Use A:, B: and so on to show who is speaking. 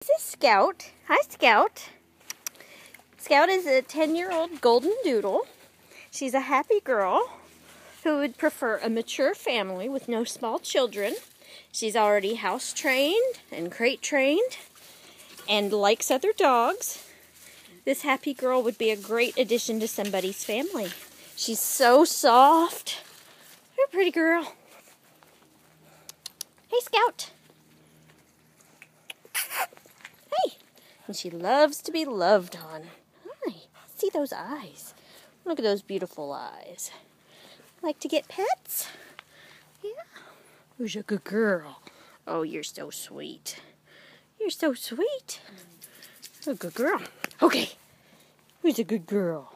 A: This is Scout. Hi, Scout. Scout is a 10-year-old golden doodle. She's a happy girl who would prefer a mature family with no small children. She's already house trained and crate trained and likes other dogs. This happy girl would be a great addition to somebody's family. She's so soft. You're a pretty girl. Hey, Scout. Hey. And she loves to be loved on. Hi. See those eyes. Look at those beautiful eyes. Like to get pets? Yeah. Who's a good girl? Oh, you're so sweet. You're so sweet. A good girl. Okay. Who's a good girl?